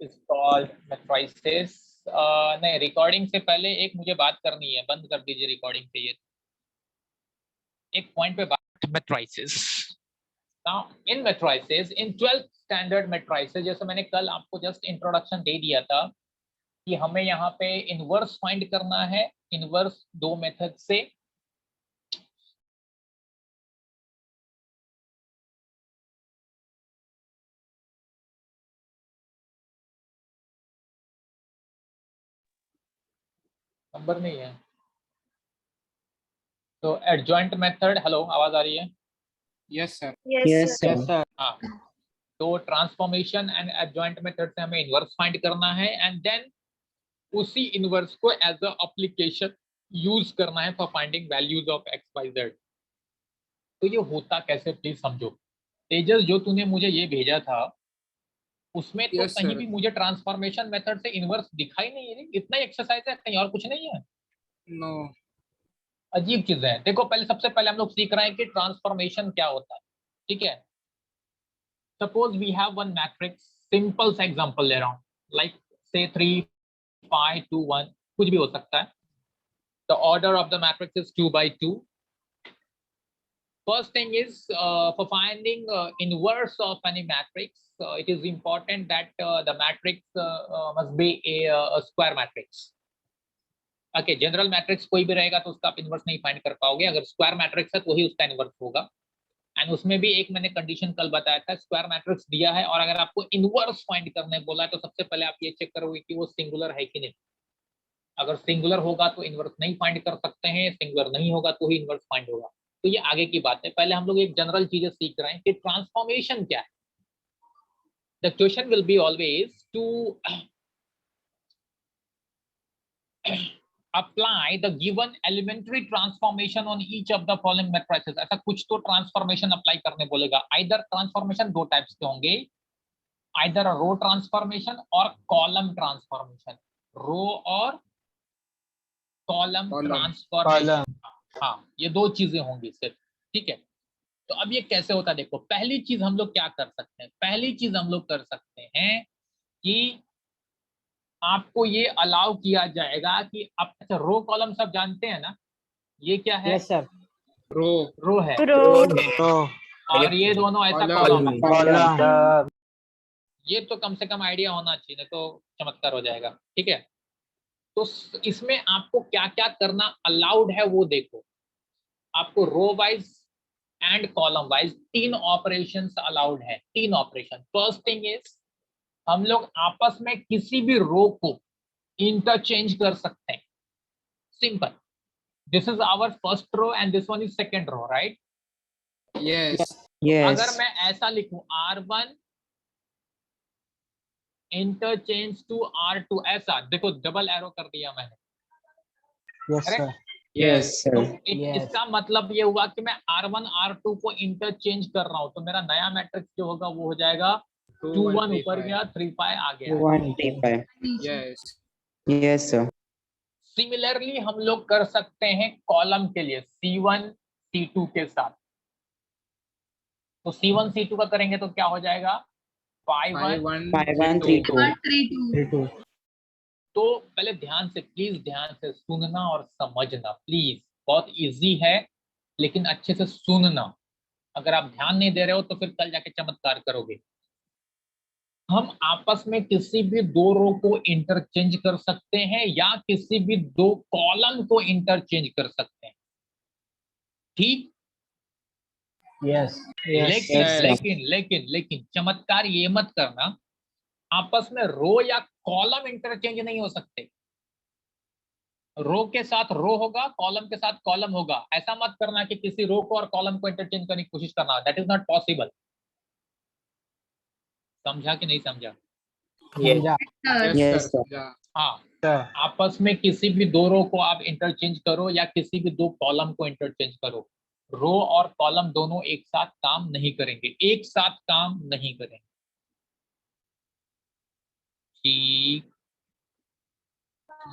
is called matrices. नहीं, recording से पहले एक मुझे बात करनी है, बंद कर दीजिए रिकॉर्डिंग पे। ये एक पॉइंट पे बात, matrices. Now in matrices, in 12th standard matrices, जैसे मैंने कल आपको जस्ट इंट्रोडक्शन दे दिया था कि हमें यहाँ पे इनवर्स फाइंड करना है, इनवर्स दो मेथड से। नंबर नहीं है तो एडजॉइंट मेथड। हेलो, आवाज आ रही है? Yes sir. Yes, sir. हाँ, तो ट्रांसफॉर्मेशन एंड एडजॉइंट मेथड से हमें इनवर्स फाइंड करना है एंड देन उसी इनवर्स को एज अ एप्लीकेशन यूज करना है for finding values of X Y Z. तो ये होता कैसे, प्लीज समझो। तेजस, जो तूने मुझे ये भेजा था उसमें तो Yes, कहीं sir. भी मुझे ट्रांसफॉर्मेशन मेथड से इनवर्स दिखाई नहीं है। इतना ही एक्सरसाइज है, कहीं और कुछ नहीं है। नो। अजीब चीज है। देखो, पहले सबसे पहले हम लोग सीख रहे हैं कि ट्रांसफॉर्मेशन क्या होता है। ठीक है, suppose we have one matrix, simple सा एग्जांपल ले रहा हूँ, लाइक से 3 5 2 1, कुछ भी हो सकता है। The order of the matrix is 2 by 2. First thing is, for finding inverse of any matrix, it is important that the matrix must be a square matrix. Okay, general matrix कोई भी रहेगा तो उसका आप इनवर्स नहीं find कर पाओगे। अगर स्क्वायर मैट्रिक्स है तो ही उसका इनवर्स होगा। एंड उसमें भी एक मैंने कंडीशन कल बताया था, स्क्वायर मैट्रिक्स दिया है और अगर आपको इनवर्स फाइंड करने बोला है तो सबसे पहले आप ये चेक करोगे कि वो सिंगुलर है कि नहीं। अगर सिंगुलर होगा तो इनवर्स नहीं फाइंड कर सकते हैं, सिंगुलर नहीं होगा तो ही इनवर्स फाइंड होगा। तो ये आगे की बात है। पहले हम लोग एक जनरल चीजें सीख रहे हैं कि ट्रांसफॉर्मेशन क्या है। The question will be always to apply the given elementary transformation on each of the following matrices. ऐसा कुछ तो ट्रांसफॉर्मेशन अप्लाई करने बोलेगा। आइदर ट्रांसफॉर्मेशन दो टाइप्स के होंगे, आइदर रो ट्रांसफॉर्मेशन और कॉलम ट्रांसफॉर्मेशन। रो और कॉलम ट्रांसफॉर्मेशन, हाँ, ये दो चीजें होंगी सिर्फ। ठीक है, तो अब ये कैसे होता है देखो। पहली चीज हम लोग क्या कर सकते हैं, पहली चीज हम लोग कर सकते हैं कि आपको ये अलाउ किया जाएगा कि आप, अच्छा, रो कॉलम सब जानते हैं ना, ये क्या है? Yes, sir. रो है, Row. और ये दोनों ऐसा Column. कॉलम है। Column. ये तो कम से कम आइडिया होना चाहिए, नहीं तो चमत्कार हो जाएगा। ठीक है, तो इसमें आपको क्या क्या करना अलाउड है वो देखो। आपको row wise and column wise तीन ऑपरेशंस अलाउड है, तीन ऑपरेशन। फर्स्ट थिंग इज, हम लोग आपस में किसी भी रो को इंटरचेंज कर सकते हैं। Simple, this is our first row and this one is second row, right? Yes. अगर मैं ऐसा लिखूं R1 इंटरचेंज टू R2, ऐसा देखो, डबल एरो कर दिया मैंने। Yes, sir. यस तो Yes. इसका मतलब ये हुआ कि मैं R1 R2 को इंटरचेंज कर रहा हूं, तो मेरा नया मैट्रिक्स जो होगा वो हो जाएगा 2 1 ऊपर गया, 3 5 आ गया। 135. यस। Yes, sir. सिमिलरली हम लोग कर सकते हैं कॉलम के लिए C1 C2 के साथ। तो C1 C2 का करेंगे तो क्या हो जाएगा? 5 1 5132. तो पहले ध्यान से, प्लीज ध्यान से सुनना और समझना प्लीज। बहुत इजी है लेकिन अच्छे से सुनना। अगर आप ध्यान नहीं दे रहे हो तो फिर कल जाके चमत्कार करोगे। हम आपस में किसी भी दो रो को इंटरचेंज कर सकते हैं या किसी भी दो कॉलम को इंटरचेंज कर सकते हैं। ठीक, Yes. लेकिन Yes, sir. लेकिन लेकिन लेकिन चमत्कार ये मत करना, आपस में रो या कॉलम इंटरचेंज नहीं हो सकते। रो के साथ रो होगा, कॉलम के साथ कॉलम होगा। ऐसा मत करना कि किसी रो को और कॉलम को इंटरचेंज करने की कोशिश करना, दैट इज नॉट पॉसिबल। समझा कि नहीं समझा? Yes, sir. हाँ, आपस में किसी भी दो रो को आप इंटरचेंज करो या किसी भी दो कॉलम को इंटरचेंज करो, रो और कॉलम दोनों एक साथ काम नहीं करेंगे, एक साथ काम नहीं करेंगे। ठीक,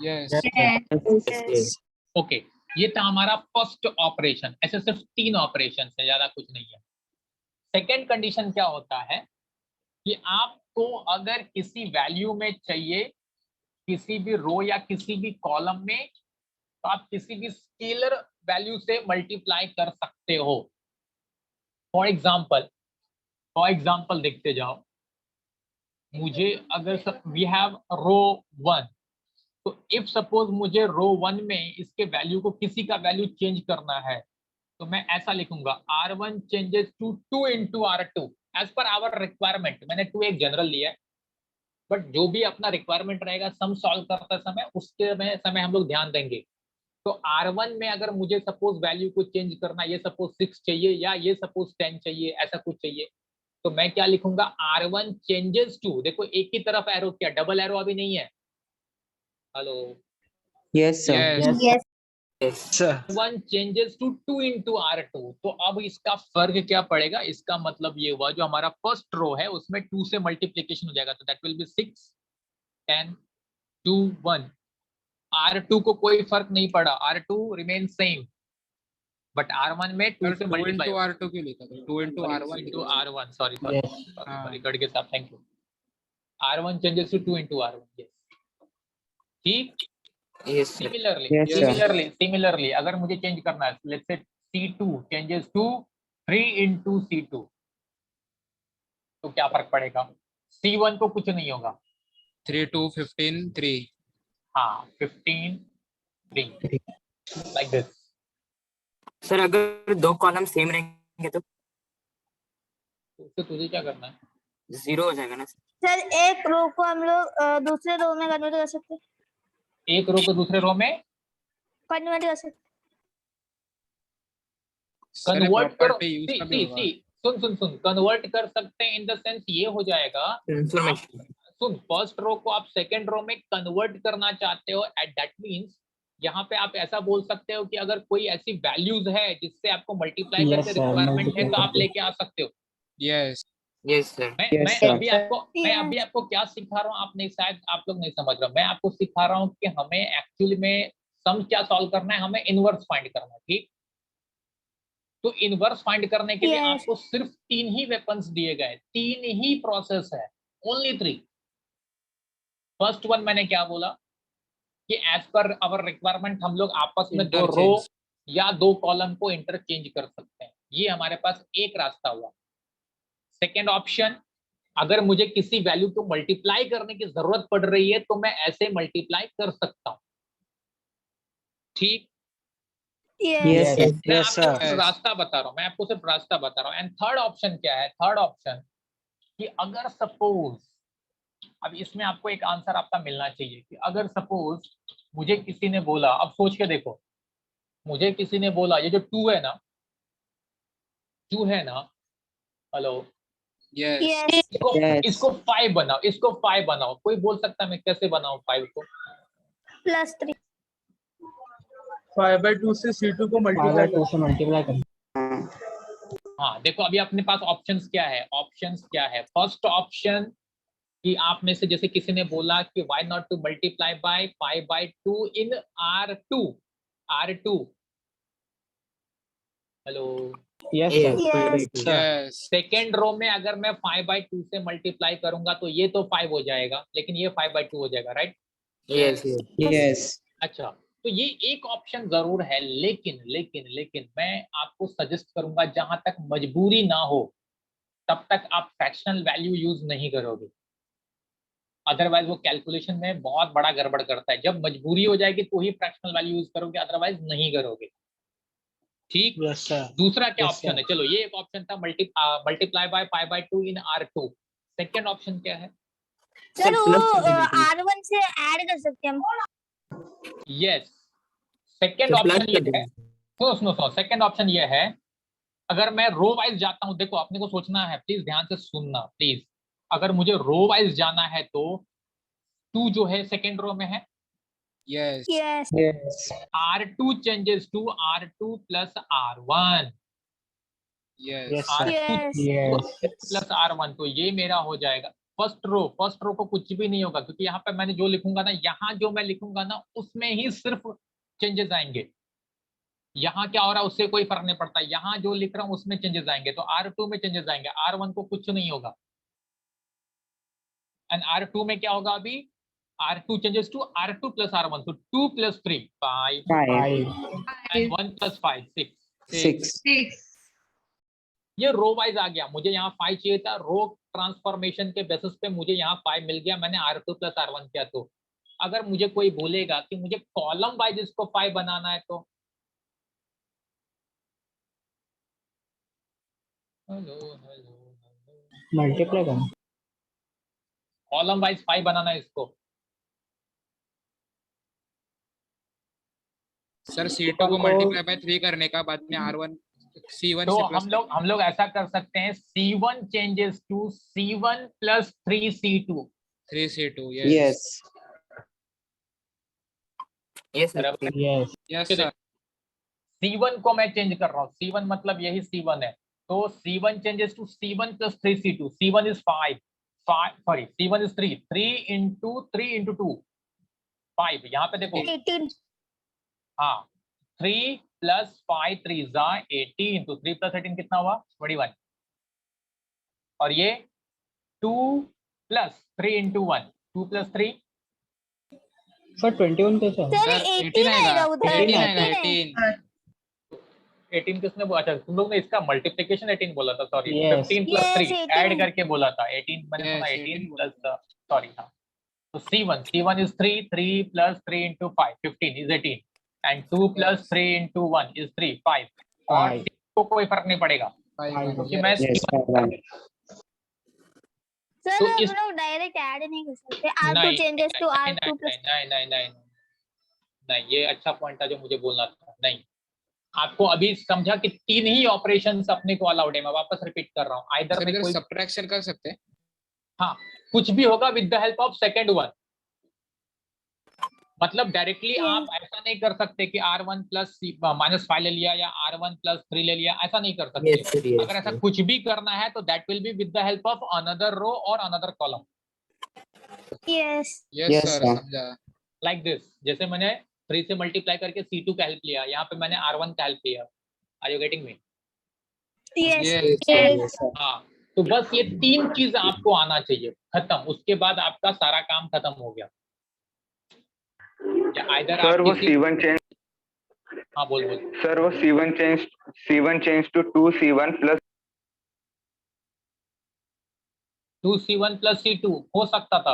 यस। ओके, ये था हमारा फर्स्ट ऑपरेशन। ऐसे सिर्फ तीन ऑपरेशन है, ज्यादा कुछ नहीं है। सेकेंड कंडीशन क्या होता है कि आप आपको अगर किसी वैल्यू में चाहिए, किसी भी रो या किसी भी कॉलम में, तो आप किसी भी स्केलर वैल्यू से मल्टीप्लाई कर सकते हो। फॉर एग्जाम्पल देखते जाओ। मुझे अगर वी हैव रो 1, तो इफ सपोज मुझे रो 1 में इसके वैल्यू को, किसी का वैल्यू चेंज करना है, तो मैं ऐसा लिखूंगा R1 changes to 2 into R2 as per our requirement. मैंने 2 एक जनरल लिया है, बट जो भी अपना रिक्वायरमेंट रहेगा सम सॉल्व करते समय, उसके में समय हम लोग ध्यान देंगे। तो R1 में अगर मुझे सपोज वैल्यू को चेंज करना, ये सपोज 6 चाहिए या ये सपोज 10 चाहिए, ऐसा कुछ चाहिए, तो मैं क्या लिखूंगा R1 चेंजेस टू, देखो एक ही तरफ एरो, क्या डबल एरो अभी नहीं है? Hello, Yes, sir. Yes. Yes. Sir. 1 changes to 2 into R2। तो अब इसका फर्क क्या पड़ेगा? इसका मतलब ये हुआ, जो हमारा फर्स्ट रो है उसमें 2 से मल्टीप्लीकेशन हो जाएगा, तो दैट विल बी 6 10 2 1। R2 को कोई फर्क नहीं पड़ा, R2 remain same, but R1 में 2 से 2 मल्टीप्लाई into R2 क्यों लिखा था? 2 into R1 into लिखा था। R1, सॉरी हाँ। गढ़ के साथ, thank you. R1 changes to 2 into R1, yes, ठीक। Yes, sir. सिमिलरली अगर मुझे चेंज करना है, let's say C2 changes to 3 into C2, तो क्या फर्क पड़ेगा? C1 को कुछ नहीं होगा, 3 2 15 3। हाँ 15 3, लाइक दिस। सर अगर दो कॉलम सेम रहेंगे तो तो तुझे क्या करना है? 0 हो जाएगा ना सर एक रो को हम लोग दूसरे रो में कन्वर्ट कर सकते हैं। एक रो को दूसरे रो में कन्वर्ट कर सकते कन्वर्ट करो। यूज कभी होगा? सुन कन्वर्ट कर सकते हैं इन द सेंस ये हो जाएगा, ट्रांसफॉर्मेशन। सुन, फर्स्ट रो को आप सेकंड रो में कन्वर्ट करना चाहते हो, एट दैट मींस यहाँ पे आप ऐसा बोल सकते हो कि अगर कोई ऐसी वैल्यूज है जिससे आपको मल्टीप्लाई Yes, करके sir, रिक्वायरमेंट है, तो आप multiply लेके आ सकते हो। यस। Yes sir. मैं Yes, मैं sir. अभी आपको क्या सिखा रहा हूँ, आप नहीं, शायद आप लोग नहीं समझ रहे हो। मैं आपको सिखा रहा हूँ कि हमें एक्चुअली में सम क्या सॉल्व करना है, हमें इनवर्स फाइंड करना है, ठीक। तो इनवर्स फाइंड करने के लिए Yes. आपको सिर्फ 3 ही वेपन्स दिए गए, 3 ही प्रोसेस है, ओनली 3। फर्स्ट वन मैंने क्या बोला कि एज पर आवर रिक्वायरमेंट हम लोग आपस में 2 रो Interchange. या 2 कॉलम को इंटरचेंज कर सकते हैं, ये हमारे पास एक रास्ता हुआ। सेकेंड ऑप्शन, अगर मुझे किसी वैल्यू को मल्टीप्लाई करने की जरूरत पड़ रही है तो मैं ऐसे मल्टीप्लाई कर सकता हूं, ठीक। हैं। Yes, Yes. मैं yes, आपको sir. सिर्फ रास्ता बता रहा हूं, मैं आपको सिर्फ रास्ता बता रहा हूं। एंड थर्ड ऑप्शन क्या है? थर्ड ऑप्शन कि अगर सपोज, अब इसमें आपको एक आंसर आपका मिलना चाहिए कि अगर सपोज मुझे किसी ने बोला, अब सोच के देखो, मुझे किसी ने बोला ये जो 2 है ना, 2 है ना, हेलो, Yes. Yes. Yes. इसको 5 बनाओ, इसको 5 बनाओ। कोई बोल सकता है मैं कैसे बनाऊं 5 को? +3. 5/2 से C2 को 5/2 से मल्टीप्लाई कर। हाँ देखो, अभी अपने पास ऑप्शंस क्या है? ऑप्शंस क्या है? फर्स्ट ऑप्शन कि आप में से जैसे किसी ने बोला कि why not to multiply by 5/2 in R2। Hello, Yes, sir. Yes. Sir. Yes. Second row में अगर मैं 5/2 से मल्टीप्लाई करूंगा तो ये तो 5 हो जाएगा, लेकिन ये 5/2 हो जाएगा, राइट? यस। Yes. अच्छा, तो ये एक ऑप्शन जरूर है, लेकिन मैं आपको सजेस्ट करूंगा, जहां तक मजबूरी ना हो तब तक आप फ्रैक्शनल वैल्यू यूज नहीं करोगे, अदरवाइज वो कैलकुलेशन में बहुत बड़ा गड़बड़ करता है। जब मजबूरी हो जाएगी तो ही फ्रैक्शनल वैल्यू यूज करोगे, अदरवाइज नहीं करोगे, ठीक। Yes, sir. दूसरा क्या Yes, ऑप्शन है? चलो, ये एक ऑप्शन था, multiply by 5/2 in R2। Second option क्या है? सर वो R1 से ऐड कर सकते हैं हम। यस, सेकेंड तो ऑप्शन प्लस ये कर है, सुनो, सेकेंड ऑप्शन ये है, अगर मैं रो वाइज जाता हूं, देखो अपने को सोचना है, प्लीज ध्यान से सुनना प्लीज। अगर मुझे रो वाइज जाना है तो 2 जो है सेकेंड रो में है, Yes. Yes. Yes. R2 changes to R2 plus R1, Yes. Yes, sir. Yes. Yes. Plus R1, तो ये मेरा हो जाएगा फर्स्ट रो को कुछ भी नहीं होगा, क्योंकि यहाँ पे मैंने जो लिखूंगा ना, यहाँ जो मैं लिखूंगा ना उसमें ही सिर्फ चेंजेस आएंगे। यहाँ क्या हो रहा है उससे कोई फर्क नहीं पड़ता, यहाँ जो लिख रहा हूँ उसमें चेंजेस आएंगे, तो R2 में चेंजेस आएंगे, R1 को कुछ नहीं होगा। एंड R2 में क्या होगा अभी, R2 changes to R2 plus R1, so 2 plus 3 5 and 1 plus 5 6. 6. ये रो वाइज आ गया, मुझे यहाँ 5 चाहिए था, रो ट्रांसफॉर्मेशन के बेसिस पे मुझे यहाँ 5 मिल गया, मैंने R2 plus R1 किया। तो अगर मुझे कोई बोलेगा कि मुझे कॉलम वाइज इसको 5 बनाना है तो मल्टीप्लाई करना। कॉलम वाइज 5 बनाना है इसको, सर C2 को मल्टीप्लाई बाय 3 करने का बाद में R1 C1 तो से प्लस हम लोग ऐसा कर सकते हैं, C1 changes to C1 plus 3C2। 3C2 Yes. Yes sir. बराबर है? Yes. Yes sir. C1 को मैं चेंज कर रहा हूँ, C1 मतलब यही C1 है, तो C1 changes to C1 plus 3C2। C1 is 5 sorry, C1 is 3 into 2 5, यहाँ पे देखो 18 हाँ 3 plus 5 3 जा 18 तो 3 plus 18 कितना हुआ 21, और ये 2 plus 3 into 1 2 plus 3 सर 21 कैसे? सर 18 आएगा उधर, 18 18 आएगा है। 18। 18 किसने बोला? अच्छा तुम लोग ने इसका मल्टीप्लिकेशन 18 बोला था, sorry Yes. 15 plus Yes, 3 18. Add करके बोला था 18, मैंने सुना Yes, 18 18 plus सॉरी हाँ, तो C1 is 3 plus 3 into 5 15 is 18 and 2 plus 3 into 1 is 3 5 और 5. C को कोई फर्क नहीं पड़ेगा क्योंकि मैं Yes. C1 सर तो हम इस- लोग डायरेक्ट ऐड नहीं कर सकते, R2 नहीं changes to R2 plus नहीं, ये अच्छा पॉइंट था जो मुझे बोलना था। नहीं, आपको अभी समझा कि 3 ही ऑपरेशंस अपने को अलाउड है, मैं वापस रिपीट कर रहा हूँ, आइदर में कोई सब्ट्रैक्शन कर सकते हैं। हाँ कुछ भी होगा with the help of second one, मतलब डायरेक्टली Yes. आप ऐसा नहीं कर सकते कि R1 plus -5 ले लिया या R1 plus 3 ले लिया, ऐसा नहीं कर सकते। Yes sir. अगर ऐसा कुछ भी करना है तो that will be with the help of another row और another column, yes yes Yes, sir sir. समझा। Like this. जैसे मैंने 3 से मल्टीप्लाई करके C2 का हेल्प लिया, यहाँ पे मैंने R1 का हेल्प लिया। Are you getting me? yes Yes. yes हाँ, तो बस ये 3 चीज आपको आना चाहिए, खत्म, उसके बाद आपका सारा काम खत्म हो गया। या आइदर सर आप वो किसी C1 चेंज हाँ बोल सर वो C1 change to 2C1 plus 2C1 plus C2 हो सकता था।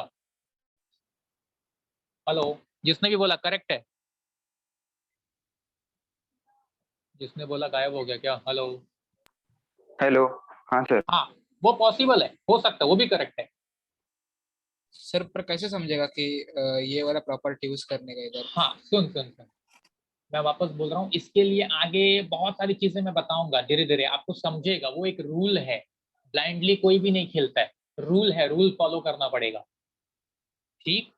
हेलो, जिसने भी बोला करेक्ट है, जिसने बोला गायब हो गया क्या? Hello, hello. हाँ सर। हाँ वो पॉसिबल है, हो सकता है, वो भी करेक्ट है। सर पर कैसे समझेगा कि ये वाला प्रॉपर्टी यूज करने का इधर? हाँ सुन मैं वापस बोल रहा हूँ, इसके लिए आगे बहुत सारी चीजें मैं बताऊंगा, धीरे धीरे आपको समझेगा। वो एक रूल है, ब्लाइंडली कोई भी नहीं खेलता है, रूल है, रूल फॉलो करना पड़ेगा, ठीक?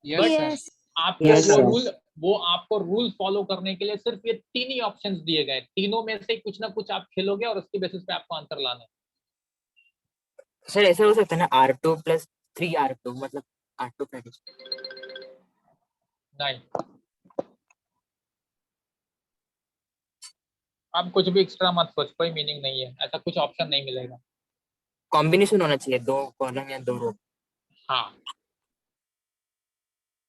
Yes sir. yes आपको Yes, वो sir. रूल, वो आपको रूल फॉलो करने के लिए सिर्फ ये 3 ही ऑप्शंस दिए गए, तीनों में से कुछ ना कुछ आप खेलोगे और उसके बेसिस पे आपको आंसर लाना है। सर ऐसा हो सकता है ना R2 plus 3R2 मतलब R2 plus नहीं, आप कुछ भी एक्स्ट्रा मत सोच, कोई मीनिंग नहीं है, ऐसा कुछ ऑप्शन नहीं मिलेगा। कॉम्बिनेशन होना चाहिए 2 कॉलम या 2 रो। हाँ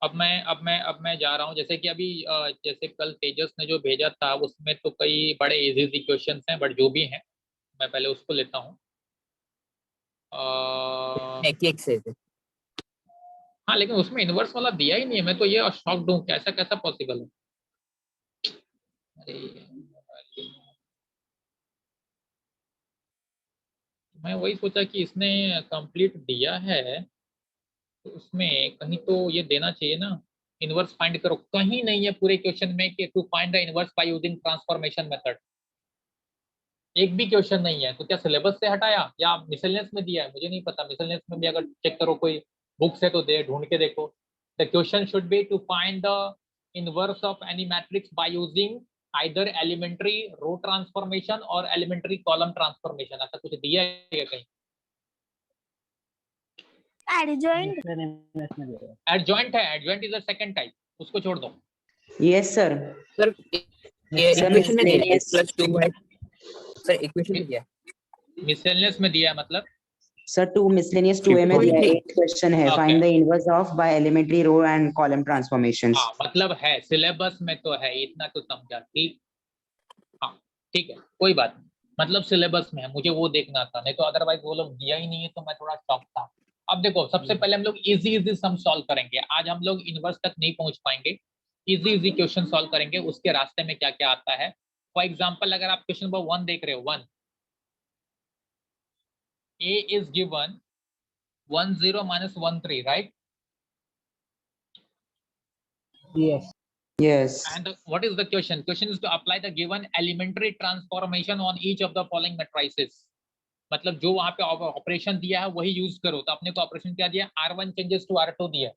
अब मैं जा रहा हूँ, जैसे कि अभी जैसे कल तेजस ने जो भेजा था उसमें तो कई बड़े इजी क्वेश्चंस हैं, बट जो भी हैं मैं पहले उसको लेता हूँ। एक से हाँ लेकिन उसमें इनवर्स वाला दिया ही नहीं है, मैं तो ये शॉक्ड हूँ, कैसा कैसा पॉसिबल है। अरे मैं वही सोचा कि इसने कंप्लीट दिया है तो उसमें कहीं तो ये देना चाहिए ना, इनवर्स फाइंड करो, कहीं नहीं है पूरे क्वेश्चन में कि to find the inverse by using transformation method, एक भी क्वेश्चन नहीं है। तो क्या सिलेबस से हटाया या मिसलेनियस में दिया है, मुझे नहीं पता। मिसलेनियस में भी अगर चेक करो, कोई बुक से तो दे, ढूंढ के देखो। The question should be to find the inverse of any matrix by using either elementary row transformation और एलिमेंट्री कॉलम ट्रांसफॉर्मेशन, ऐसा कुछ दिया है क्या कहीं? adjoint एडजॉइंट है, adjoint is the second type, उसको छोड़ दो। Yes, sir. सर ये Sir, इक्वेशन में दिया है miscellaneous. +2 है सर, इक्वेशन में दिया है। मिसलेनियस में दिया है मतलब सर 2 मिसलेनियस 2A में दिया है, 8 क्वेश्चन है, Okay. Find the inverse of by elementary row and column transformations. हाँ मतलब है, सिलेबस में तो है, इतना तो समझा। ठीक, हाँ ठीक है, कोई बात नहीं, मतलब सिलेबस में है, मुझे वो देखना था, नहीं तो अदरवाइज वो लोग दिया ही नहीं है तो मैं थोड़ा शॉक था। अब देखो, सबसे पहले हम लोग इजी सम सॉल्व करेंगे। आज हम लोग इनवर्स तक नहीं पहुंच पाएंगे, इजी क्वेश्चन सॉल्व करेंगे। उसके रास्ते में क्या क्या आता है, फॉर एग्जाम्पल अगर आप क्वेश्चन नंबर 1 देख रहे हो, 1 A is given 1 0 minus 1 3, right? Yes. Yes. And what is the question? Question is to apply the given elementary transformation on each of the following matrices. मतलब जो वहां पे ऑपरेशन दिया है वही यूज करो। तो अपने को ऑपरेशन क्या दिया, R1 चेंजेस टू R2 दिया,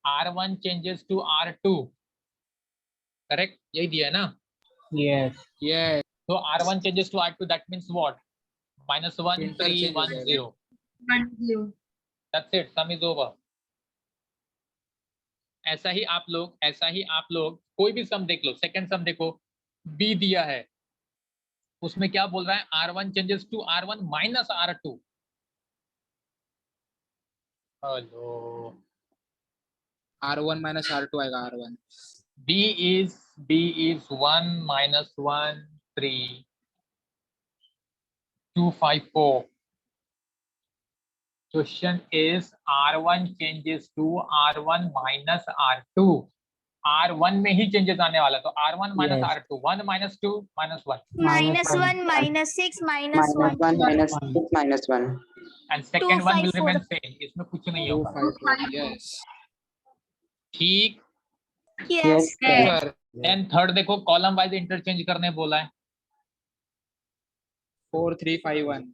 R1 changes to R2, correct, यही दिया है ना? Yes. Yes. तो R1 changes to R2, that means what? -1 3 Interchange 1 हो 0. 1 0. That's it, sum is over. ऐसा ही आप लोग कोई भी सम देख लो, सेकंड सम देखो, B दिया है, उसमें क्या बोल रहा है, R1 changes to R1 minus R2. Hello, R1 minus R2 आएगा R1. B is 1 minus 1 3 2 5 4. Question is R1 changes to R1 minus R2. R1 में ही चेंजेस आने वाला, तो R1 minus Yes. R2, 1 minus 2 minus 1, -1 -6 -1. -1 -6 -1. and second one 2 will 5 remain same. इसमें कुछ नहीं 2 होगा, 5 4. Yes. ठीक। Yes. Sir. देन थर्ड देखो, कॉलम वाइज इंटरचेंज करने बोला है, 4 3 5 1.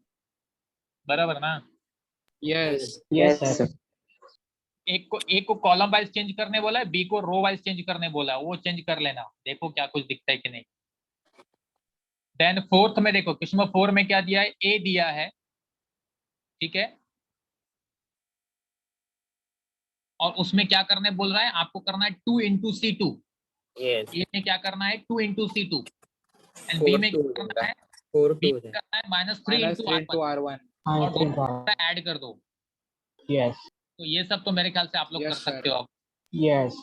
बराबर ना? Yes. Yes, sir. एक को कॉलम वाइज चेंज करने बोला है, बी को रो वाइज चेंज करने बोला है, वो चेंज कर लेना, देखो क्या कुछ दिखता है कि नहीं। देन फोर्थ में देखो, क्वेश्चन नंबर 4 में क्या दिया है, ए दिया है, ठीक है, और उसमें क्या करने बोल रहा है, आपको करना है 2 into C2। Yes. ए में क्या करना है, 2 into C2, एंड बी 4 में 2 क्या करना है, 4 बी 2 में करना है -3 Minus into 3 into R1, R1. और दोनों ऐड कर दो। Yes. तो ये सब तो मेरे ख्याल से आप लोग Yes, कर sir. सकते हो। Yes.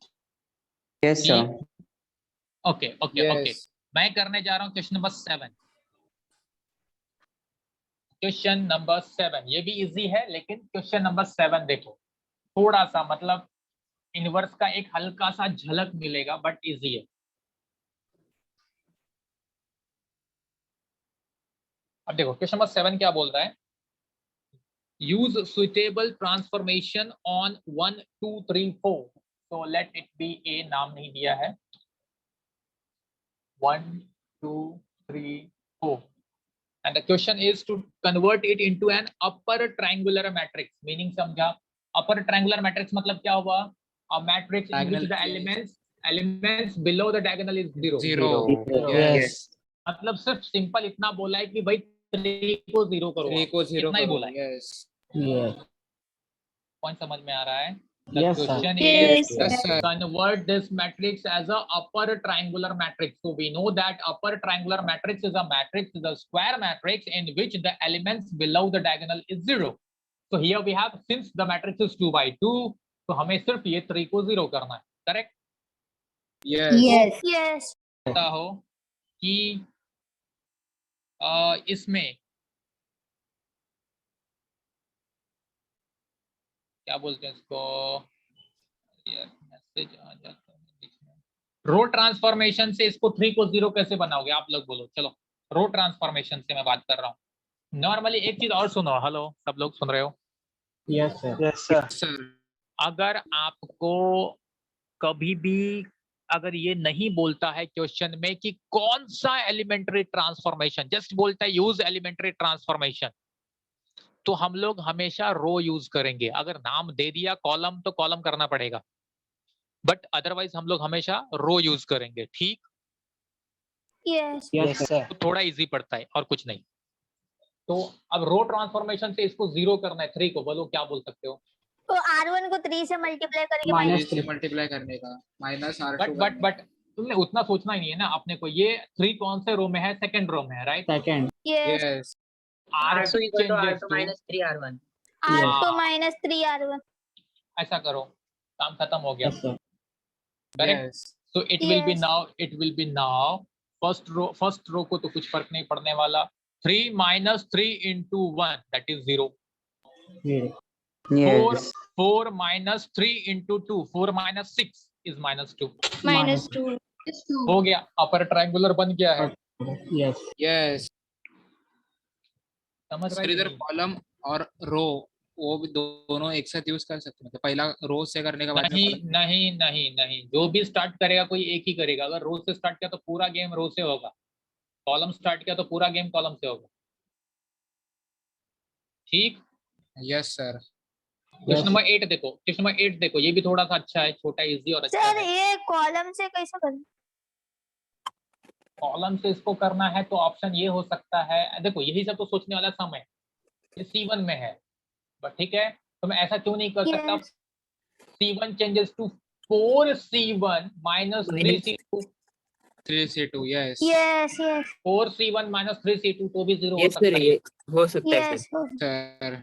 Yes, sir. Okay okay okay, Yes. मैं करने जा रहा हूँ क्वेश्चन नंबर 7। क्वेश्चन नंबर 7 ये भी इजी है, लेकिन क्वेश्चन नंबर 7 देखो, थोड़ा सा मतलब इनवर्स का एक हल्का सा झलक मिलेगा, बट इजी है। अब देखो क्वेश्चन नंबर 7 क्या बोल रहा है, use suitable transformation on 1 2 3 4। So let it be A, नाम नहीं दिया है, 1 2 3 4, and the question is to convert it into an upper triangular matrix, meaning समझा, upper triangular matrix मतलब क्या हुआ, a matrix in which Diagonal the place. elements below the diagonal is 0। 0. Yes. मतलब सिर्फ सिंपल इतना बोला है कि भाई 3 को 0 करो, 3 को 0 इतना ही करो. बोला है। Yes. Yes. पॉइंट समझ में आ रहा है? The Yes, sir. question Yes. is Yes, sir. convert this matrix as a upper triangular matrix. So we know that upper triangular matrix is a matrix, the square matrix in which the elements below the diagonal is 0. So here we have, since the matrix is 2 by 2, तो हमें सिर्फ ये 3 को 0 करना है, correct? Yes. Yes. Yes. पता हो कि इसमें क्या बोलते हैं इसको, यार मैसेज आ जाता है बीच में। रो ट्रांसफॉर्मेशन से इसको 3 को 0 कैसे बनाओगे आप लोग बोलो, चलो रो ट्रांसफॉर्मेशन से मैं बात कर रहा हूँ। नॉर्मली एक चीज और सुनो, हेलो सब लोग सुन रहे हो? Yes, sir. Yes, sir. अगर आपको कभी भी अगर ये नहीं बोलता है क्वेश्चन में कि कौन सा एलिमेंट्री ट्रांसफॉर्मेशन, जस्ट बोलता है यूज एलिमेंट्री ट्रांसफॉर्मेशन, तो हम लोग हमेशा रो यूज करेंगे। अगर नाम दे दिया कॉलम तो कॉलम करना पड़ेगा, बट अदरवाइज हम लोग हमेशा रो यूज करेंगे, ठीक? Yes. Yes, sir. तो थोड़ा इजी पड़ता है और कुछ नहीं। तो अब रो ट्रांसफॉर्मेशन से इसको 0 करना है, 3 को, बोलो क्या बोल सकते हो? तो R1 को 3 से मल्टीप्लाई करके Minus 3 से मल्टीप्लाई करने का, माइनस R2 बट तुमने उतना सोचना ही नहीं है ना अपने को, ये 3 कौन से रो में है, सेकंड रो में है, right? Second. Yes. Yes. R2 equal to changes R2 to, minus 3R1. R2 minus 3R1. ऐसा करो, काम खत्म हो गया. Yes, sir. Correct? Yes. So it will be Yes. now first row को तो कुछ फर्क नहीं पड़ने वाला. 3 minus 3 into 1, that is 0. Zero. 4 Yes. 4 minus 3 into 2, 4 minus 6 is minus 2. Minus 2. हो गया, अपर ट्रायंगुलर बन गया है. Yes. Yes. समझ सर रहे इधर हैं? कॉलम और रो वो भी दोनों एक साथ यूज कर सकते हैं, मतलब पहला रो से करने के बाद में नहीं column- नहीं नहीं नहीं, जो भी स्टार्ट करेगा कोई एक ही करेगा. अगर रो से स्टार्ट किया तो पूरा गेम रो से होगा. कॉलम स्टार्ट किया तो पूरा गेम कॉलम से होगा. ठीक. Yes sir. क्वेश्चन नंबर 8 देखो, क्वेश्चन नंबर 8 देखो, ये भी थोड़ा सा अच्छा है, छोटा इजी और अच्छा सर है. ये कॉलम से कैसे करें? कॉलम से इसको करना है तो ऑप्शन ये हो सकता है, देखो यही सब तो सोचने वाला समय, ये C1 में है, बट ठीक है, तो मैं ऐसा क्यों नहीं कर सकता? Yes. C1 changes to 4C1 minus 3C2. 3C2. Yes. Yes, yes, 4C1 minus 3C2 तो भी 0 हो Yes सकता sir, है. ये हो सकता है yes. sir. सर.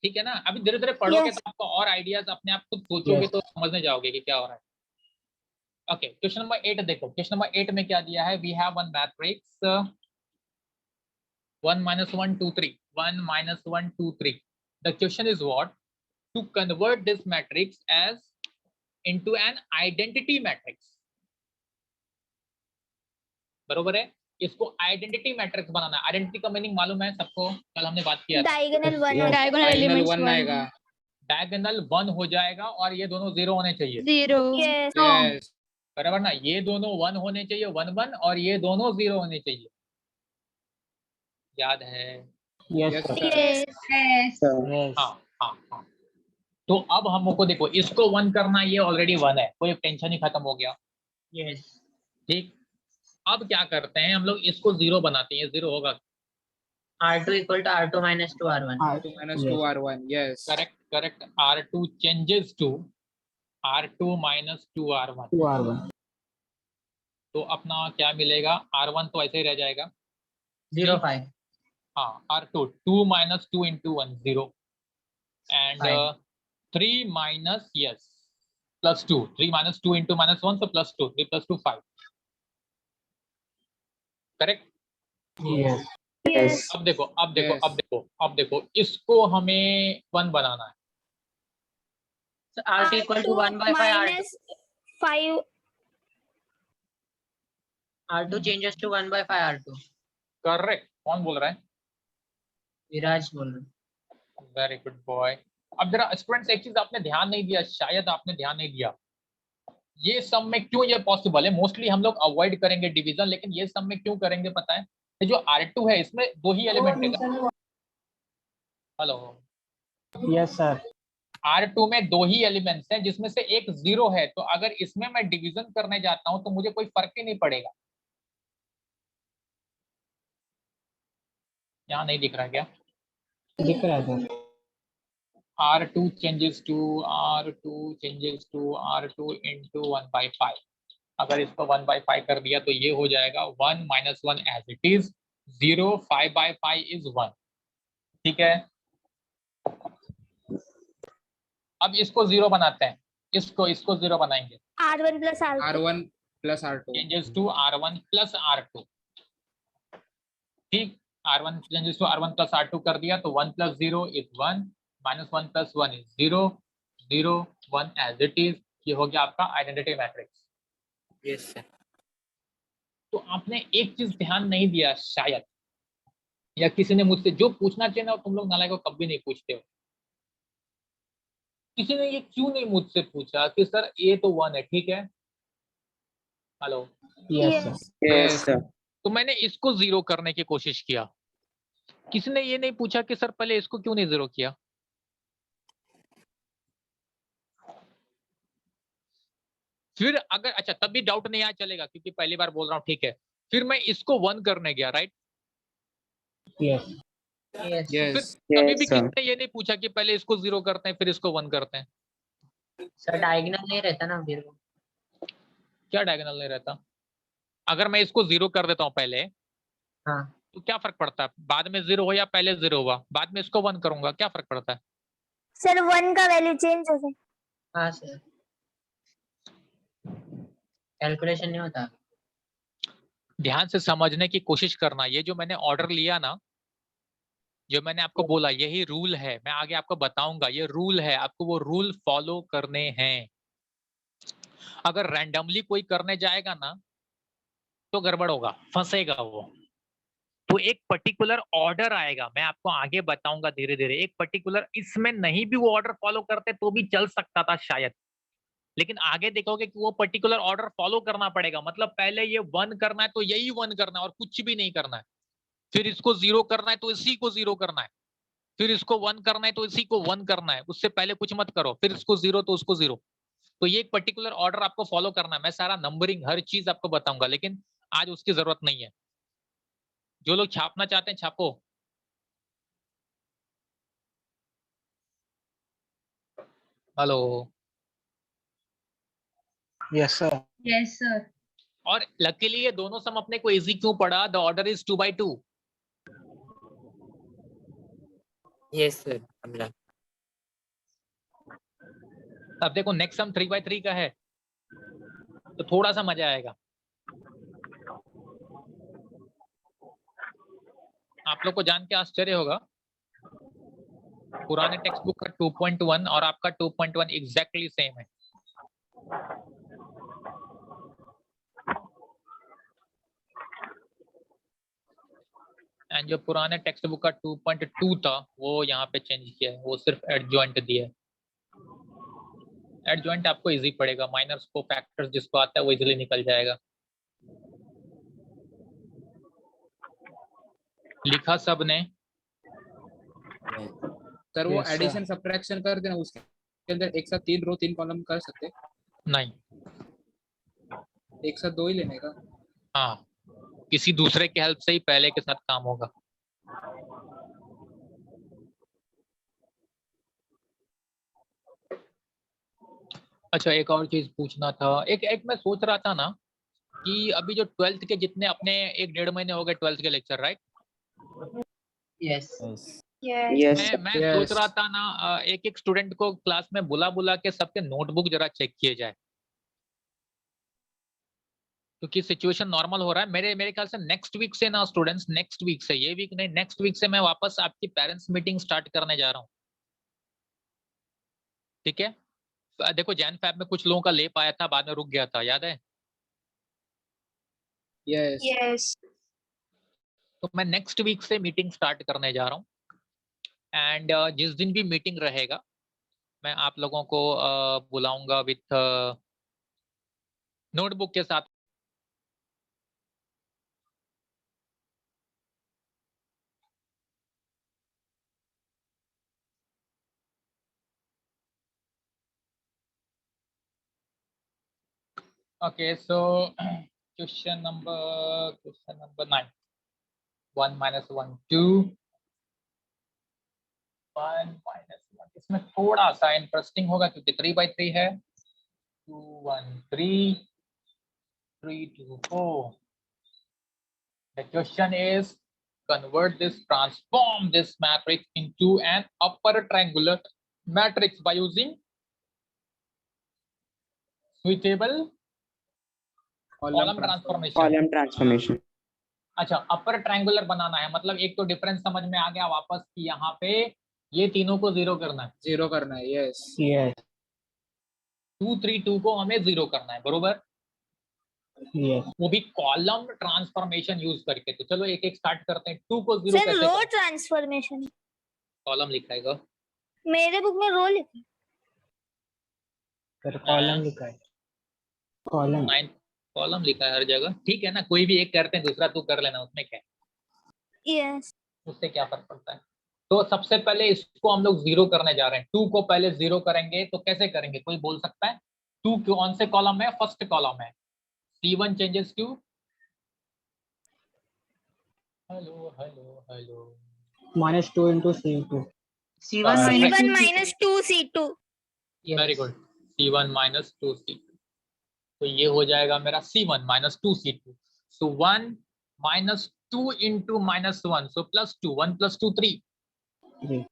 ठीक है ना? अभी धीरे धीरे पढ़ोगे Yes. तो आपको और आइडियाज अपने आप खुद सोचोगे Yes. तो समझने जाओगे कि क्या हो रहा है. ओके, क्वेश्चन नंबर 8 देखो. क्वेश्चन नंबर 8 में क्या दिया है? We have one matrix 1 minus 1 2 3, 1 minus 1 2 3. The question is what? To convert this matrix as into an identity matrix. बरोबर है? इसको आइडेंटिटी मैट्रिक्स बनाना है. आइडेंटिटी का मीनिंग मालूम है सबको? कल हमने बात किया था. Diagonal one. Yes. Diagonal Final elements 1 आएगा. डायगोनल 1 हो जाएगा और ये दोनों 0 होने चाहिए. 0. Yes. Yes. बराबर ना? ये दोनों 1 होने चाहिए, 1 1, और ये दोनों 0 होने चाहिए. याद है? Yes, Yes sir. sir. Yes. Yes. हाँ हाँ हाँ. तो अब हमको देखो, इसको 1 करना, ये ऑलरेडी 1 है, कोई टेंशन ही खत्म हो गया. Yes. ठीक. अब क्या करते हैं हम लोग, इसको 0 बनाते हैं. 0 होगा. R2 equal to R2 minus 2R1. R2 minus 2R1. Yes. Correct correct. R2 changes to R2 minus 2R1. 2R1. तो अपना क्या मिलेगा? R1 तो ऐसे ही रह जाएगा. 0 5. हाँ, R2 2 minus 2 into 1 0, and Fine. 3 minus, yes, plus 2. 3 minus 2 into minus 1, so plus 2. 3 plus 2 5. Correct. Yes. Yes. अब देखो अब देखो Yes. अब देखो अब देखो, इसको हमें 1 बनाना है. So R2 equal to 1 by 5 R2. minus 5. R2 changes to 1 by 5 R2. Correct. कौन बोल रहा है? विराज बोल रहा. Very good boy. अब जरा स्टूडेंट्स, एक चीज आपने ध्यान नहीं दिया, शायद आपने ध्यान नहीं दिया. ये सम में क्यों ये पॉसिबल है? मोस्टली हम लोग अवॉइड करेंगे डिवीजन, लेकिन ये सम में क्यों करेंगे पता है? ये जो R2 है, इसमें 2 ही एलिमेंट है. हेलो. Yes, sir. R2 में 2 ही एलिमेंट्स हैं, जिसमें से एक 0 है. तो अगर इसमें मैं डिवीजन करने जाता हूं तो मुझे कोई फर्क ही नहीं पड़ेगा. यहाँ नहीं दिख रहा क्या? दिख रहा है sir. R2 changes to R2 into 1 by 5. अगर इसको 1 by 5 कर दिया तो ये हो जाएगा 1 minus 1 as it is 0. 5 by 5 is 1. ठीक है. अब इसको 0 बनाते हैं. इसको 0 बनाएंगे. R1 plus R2. R1 plus R2. Changes to R1 plus R2. ठीक. R1 changes to R1 plus R2 कर दिया तो 1 plus 0 is 1, minus 1 plus 1 is 0, 0 1 as it is. ये हो गया आपका आइडेंटिटी मैट्रिक्स. Yes sir. तो आपने एक चीज ध्यान नहीं दिया शायद, या किसी ने मुझसे जो पूछना चाहिए ना, तुम लोग नालायक को कभी नहीं पूछते हो. किसी ने ये क्यों नहीं मुझसे पूछा कि सर ए तो 1 है, ठीक है. Hello. Yes, sir. Yes, sir. तो मैंने इसको 0 करने की कोशिश किया. किसी ने ये नहीं पूछा कि सर पहले इसको क्यों नहीं 0 किया. फिर अगर अच्छा तब भी डाउट नहीं आया चलेगा, क्योंकि पहली बार बोल रहा हूँ, ठीक है. फिर मैं इसको 1 करने गया, राइट. Yes. Yes. Yes. कभी भी Yes, sir. किसी ने ये नहीं पूछा कि पहले इसको 0 करते हैं फिर इसको 1 करते हैं. सर डायगोनल नहीं रहता ना फिर वो. क्या डायगोनल नहीं रहता? अगर मैं इसको 0 कर देता हूँ पहले, हाँ. तो क्या फर्क पड़ता है, बाद में 0 हो या पहले 0 हुआ, बाद में इसको 1 करूंगा, क्या फर्क पड़ता है? सर 1 का वैल्यू चेंज हो जाए। हाँ सर, कैलकुलेशन नहीं होता। ध्यान से समझने की कोशिश करना। ये जो मैंने ऑर्डर लिया ना, जो मैंने आपको बोला, यही रूल है। मैं आगे आपको बताऊंगा, ये रूल है, आपको वो रूल फॉलो करने हैं। अगर रैंडमली कोई करने जाएगा ना तो गड़बड़ होगा, फंसेगा वो। तो एक पर्टिकुलर ऑर्डर आएगा, मैं आपको आगे बताऊंगा धीरे धीरे। एक पर्टिकुलर, इसमें नहीं भी वो ऑर्डर फॉलो करते तो भी चल सकता था शायद, लेकिन आगे देखोगे कि वो पर्टिकुलर ऑर्डर फॉलो करना पड़ेगा। मतलब पहले ये 1 करना है तो यही 1 करना है और कुछ भी नहीं करना है। फिर इसको 0 करना है तो इसी को 0 करना है। फिर इसको 1 करना है तो इसी को 1 करना है, उससे पहले कुछ मत करो। फिर इसको 0 तो उसको 0। तो ये एक पर्टिकुलर ऑर्डर आपको फॉलो करना है। मैं सारा नंबरिंग हर चीज आपको बताऊंगा, लेकिन आज उसकी जरूरत नहीं है। जो लोग छापना चाहते हैं छापो। Hello. Yes, sir. Yes sir. और लकीली ये दोनों सम अपने को इजी क्यों पड़ा? The order is 2/2। Yes sir, समझा। अब देखो नेक्स्ट सम 3/3 का है, तो थोड़ा सा मजा आएगा। आप लोग को जान के आश्चर्य होगा, पुराने टेक्स्ट बुक का 2.1 और आपका 2.1 एग्जैक्टली सेम है। एंड जो पुराने टेक्स्ट बुक का 2.2 था वो यहाँ पे चेंज किया है, वो सिर्फ एडजॉइंट दिया है। एडजॉइंट आपको इजी पड़ेगा, माइनर्स को फैक्टर्स जिसको आता है वो इजीली निकल जाएगा। लिखा सब ने? सर वो Yes, sir. एडिशन सब्ट्रैक्शन कर देना, उसके अंदर एक साथ 3 रो 3 कॉलम कर सकते? नहीं, एक साथ 2 ही लेने का? हाँ, किसी दूसरे के हेल्प से ही पहले के साथ काम होगा। अच्छा, एक और चीज पूछना था। एक मैं सोच रहा था ना कि अभी जो 12th के जितने अपने 1-1.5 महीने हो गए 12th के लेक्चर, राइट? यस Yes, मैं Yes. सोच रहा था ना, एक एक स्टूडेंट को क्लास में बुला बुला के सबके नोटबुक जरा चेक किए जाए, क्योंकि सिचुएशन नॉर्मल हो रहा है। मेरे ख्याल से नेक्स्ट वीक से ना स्टूडेंट्स, नेक्स्ट वीक से, ये वीक नहीं, नेक्स्ट वीक से मैं वापस आपकी पेरेंट्स मीटिंग स्टार्ट करने जा रहा हूँ। ठीक है? देखो जैन फैब में कुछ लोगों का ले पाया था, बाद में रुक गया था, याद है? यस। यस। तो मैं नेक्स्ट वीक से मीटिंग स्टार्ट करने जा रहा हूँ। एंड जिस दिन भी मीटिंग रहेगा मैं आप लोगों को बुलाऊंगा विथ नोटबुक के साथ। Okay, so question number 9. 1 minus 1 2. 1 minus 1, इसमें थोड़ा सा इंटरेस्टिंग होगा क्योंकि 3/3 है। 2 1 3 3 2 4. The question is, transform this matrix into an upper triangular matrix by using suitable column transformation. column transformation. अच्छा, अपर ट्रायंगुलर बनाना है, मतलब एक तो डिफरेंस समझ में आ गया वापस कि यहाँ पे ये तीनों को 0 करना है। 0 करना है, यस। Yes, 2 3 2 को हमें 0 करना है, बरोबर? yes. वो भी कॉलम ट्रांसफॉर्मेशन यूज करके। तो चलो एक एक स्टार्ट करते हैं। 2 को 0 सर कैसे रो करें? ट्रांसफॉर्मेशन कॉलम लिखाएगा। मेरे बुक में रो लिखा है। सर कॉलम लिखा है, कॉलम। 9 कॉलम लिखा है हर जगह, ठीक है ना? कोई भी एक करते हैं, दूसरा तू कर लेना, उसमें क्या है? यस। उससे क्या फर्क पड़ता है? तो सबसे पहले इसको हम लोग 0 करने जा रहे हैं। 2 को पहले 0 करेंगे, तो कैसे करेंगे कोई बोल सकता है? 2 कौन से कॉलम है? फर्स्ट कॉलम है। C1 changes to, hello hello hello, -2 into C2. C1 minus 2 C2. Very good. C1 minus 2 C2, तो ये हो जाएगा मेरा C1 minus 2 C2। So 1 minus 2 into -1, so +2, 1 + 2 3, 3,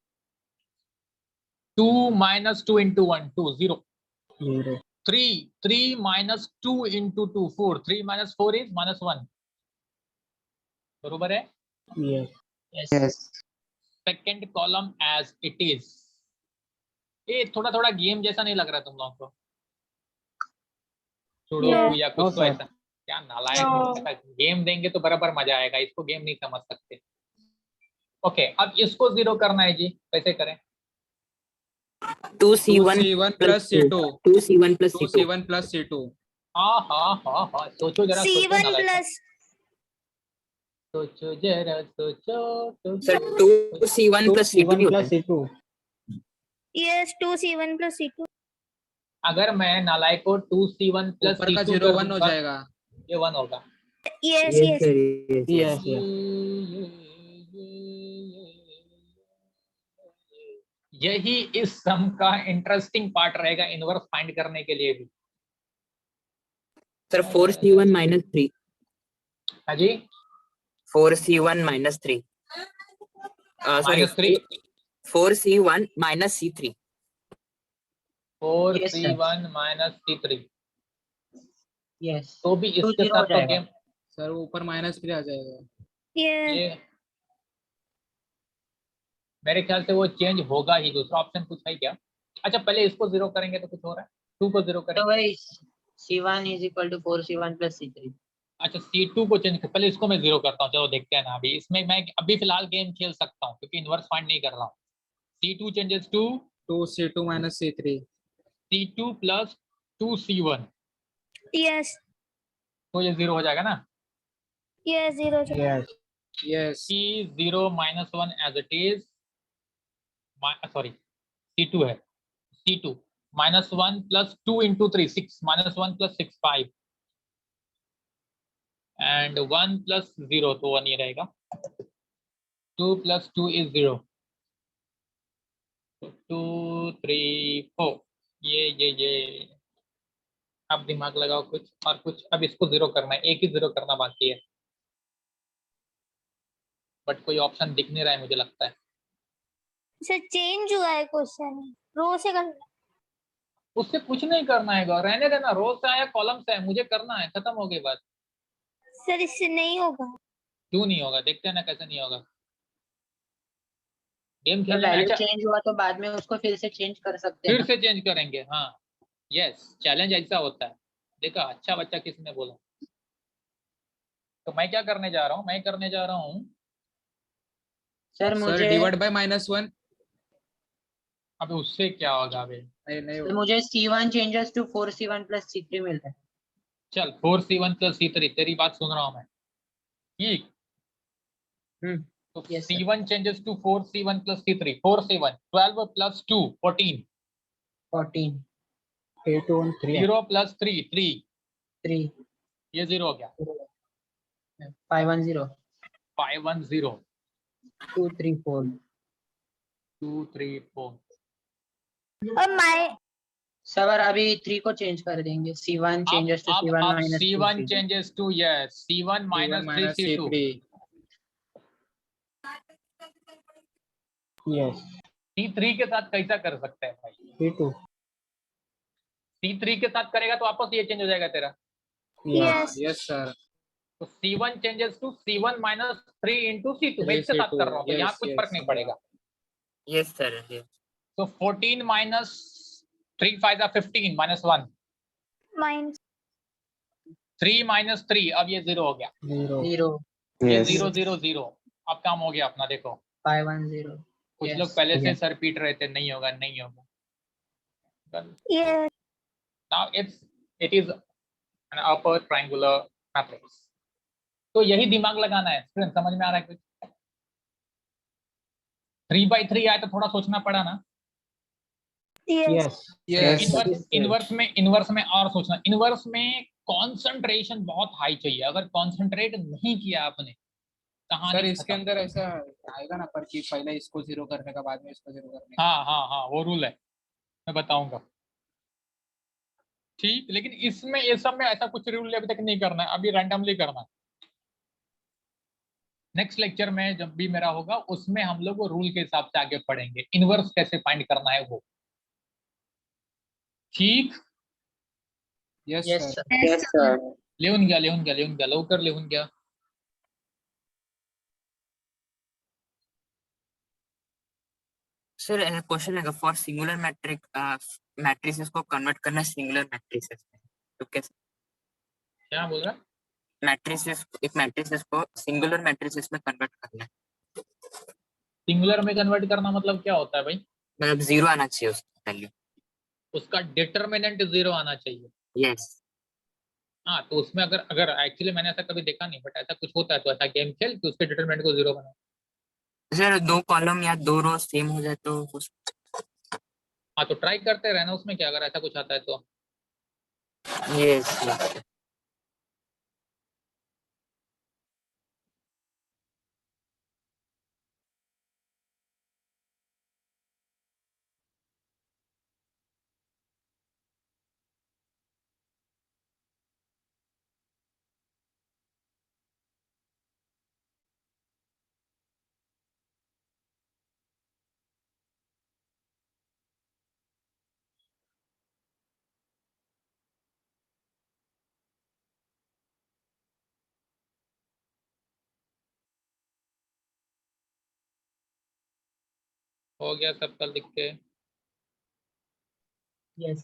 2 - 2 into 1 2 0, 0, 3 minus 2 into 2 4, 3 minus 4 is -1, बरोबर है? yes, Yes. Second column as it is. ये थोड़ा थोड़ा गेम जैसा नहीं लग रहा तुम लोगों को? सुडोकू या कुछ No, तो sir. ऐसा? क्या नालायक गेम देंगे तो बराबर मजा आएगा, इसको गेम नहीं समझ सकते। ओके, अब इसको 0 करना है जी, कैसे करें? 2C1 2C1 plus C2. 2C1 plus C2. 2C1 plus C2. हाँ, सोचो जरा, सोचो C1 नालायक, plus सोचो जरा, सोचो sir 2C1 plus C2 C1 भी होता plus है। C2. yes 2C1 plus C2 अगर मैं नालायक को 2C1 plus ऊपर का C2 0 कर 1 हो दूंगा, जाएगा। ये 1 होगा। yes Yes, yes sir, yes, yes. Yes, yes. यही इस सम का इंटरेस्टिंग पार्ट रहेगा इनवर्स फाइंड करने के लिए भी। Sir 4C1 minus 3. हाँ जी, 4C1 minus 3. Sorry, -3, 4C1 minus C3. 4C1 minus C3, Yes. तो भी इसके 0 हो साथ तो जाएगा। गेम सर वो ऊपर -3 आ जाएगा। yes ये मेरे ख्याल से वो चेंज होगा ही। दूसरा ऑप्शन कुछ है क्या? अच्छा, पहले इसको 0 करेंगे तो कुछ हो रहा है, 2 को 0 तो करेंगे। भाई C1 is equal to 4C1 plus C3. अच्छा, C2 को चेंज, पहले इसको मैं 0 करता हूँ, चलो देखते हैं ना। अभी इसमें मैं अभी फिलहाल गेम खेल सकता हूँ क्योंकि इनवर्स फाइंड नहीं कर रहा हूँ। C2 changes to 2C2 minus C3. C2 plus 2C1, yes तो ये 0 हो जाएगा ना? yes 0 Yes. Yes. C0 minus 1 as it is, sorry, C2 है, C2 -1 plus 2 into 3 6, -1 plus 6 5, and 1 plus 0, तो 1 ही रहेगा। 2 plus 2 is 0, 2 3 4, ये अब दिमाग लगाओ कुछ और कुछ। अब इसको 0 करना है, एक ही 0 करना बाकी है, बट कोई ऑप्शन दिख नहीं रहा है मुझे लगता है। सर चेंज हुआ है क्वेश्चन, रो से कर उससे कुछ नहीं करना है, रहने देना। रो से आया कॉलम से है, मुझे करना है, खत्म हो गई बात। सर इससे नहीं होगा। क्यों नहीं होगा? देखते हैं ना कैसे नहीं होगा। गेम तो खेलने में वैल्यू अच्छा, चेंज हुआ तो बाद में उसको फिर से चेंज कर सकते हैं फिर ना? से चेंज करेंगे। हाँ, यस, चैलेंज ऐसा होता है। देखा, अच्छा बच्चा किसी ने बोला। तो मैं क्या करने जा रहा हूँ? मैं करने जा रहा हूँ, सर सर मुझे डिवाइड बाय -1. अब उससे क्या होगा बे? नहीं सर मुझे C1 changes to 4C1 plus C3 मिल रहा है। चल 4C1 plus C3, तेरी बात सुन रहा हूँ मैं, ठीक। तो Yes, sir. C1 changes to 4C1 plus C3, 4C1 12 plus 2 14, 14 8 1 3. 0 plus 3 3, 3 ये 0 हो गया। 5 1 0 5 1 0 2 3 4 2 3 4। और माय सर अभी 3 को चेंज कर देंगे। C1 changes to C1 अब minus C1 2C2. changes to, yes, C1 minus 3 C2, Yes. C3 के साथ कैसा कर सकते हैं भाई? C2. C3 के साथ करेगा तो वापस ये चेंज हो जाएगा तेरा। Yes. Yes sir. तो C1 changes to C1 minus 3 into C2, मैं इसके साथ कर रहा हूँ, तो यहाँ कुछ फर्क नहीं पड़ेगा। Yes, sir. Yes. तो 14 minus 3 5 are 15 minus 1, minus 3 minus 3, अब ये 0 हो गया। 0. 0 ये Yes. 0 0 0, अब काम हो गया अपना। देखो 5 1 0 कुछ Yes. लोग पहले से Yes. सर पीट रहे थे, नहीं होगा नहीं होगा। ये Now it is an upper triangular matrix. तो यही दिमाग लगाना है स्टूडेंट, समझ में आ रहा है कुछ? 3/3 आया तो थोड़ा सोचना पड़ा ना। Yes. Yes. इनवर्स में और सोचना। इनवर्स में कंसंट्रेशन बहुत हाई चाहिए। अगर कंसंट्रेट नहीं किया आपने, कहानी सर इसके खत्म। अंदर ऐसा आएगा ना पर कि पहले इसको 0 करने का बाद में इसको 0 करने का। हाँ, वो रूल है, मैं बताऊंगा। ठीक, लेकिन इसमें ये सब में ऐसा कुछ रूल अभी तक नहीं करना है, अभी रैंडमली करना है। नेक्स्ट लेक्चर में जब भी मेरा होगा उसमें हम लोग वो रूल के हिसाब से आगे पढ़ेंगे, इनवर्स कैसे फाइंड करना है वो। ठीक, yes Yes, sir sir. Yes, sir. लिहून घ्या लवकर लिहून घ्या. सर क्वेश्चन है फॉर सिंगुलर मैट्रिसेस को कन्वर्ट करना सिंगुलर मैट्रिसेस में, तो कैसे क्या बोल रहा? एक मैट्रिसेस को सिंगुलर मैट्रिसेस में कन्वर्ट करना है, सिंगुलर में कन्वर्ट करना मतलब क्या होता है भाई? मतलब जीरो आना चाहिए उसका वैल्यू। उसका डिटर्मिनेंट 0 आना चाहिए। यस हाँ, तो उसमें अगर अगर एक्चुअली मैंने ऐसा कभी देखा नहीं, बट ऐसा कुछ होता है तो ऐसा गेम खेल कि उसके डिटर्मिनेंट को 0 बना। सर 2 कॉलम या 2 रो सेम हो जाए तो हाँ, तो ट्राई करते रहना, उसमें क्या, अगर ऐसा कुछ आता है तो। यस हो गया सब कल लिख के? Yes.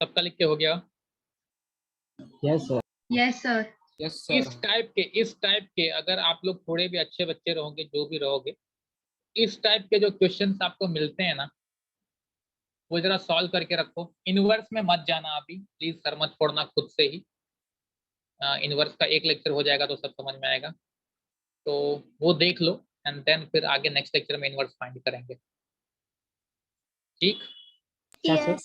सबका लिख के हो गया? Yes, sir. Yes, sir. Yes इस सर टाइप के अगर आप लोग थोड़े भी अच्छे बच्चे रहोगे, जो भी रहोगे, इस टाइप के जो क्वेश्चंस आपको मिलते हैं ना, वो जरा सॉल्व करके रखो। इनवर्स में मत जाना अभी प्लीज सर, मत छोड़ना खुद से ही। इनवर्स का एक लेक्चर हो जाएगा तो सब समझ में आएगा, तो वो देख लो एंड देन फिर आगे नेक्स्ट लेक्चर में इनवर्स फाइंड करेंगे। ठीक, Yes, sir. Yes.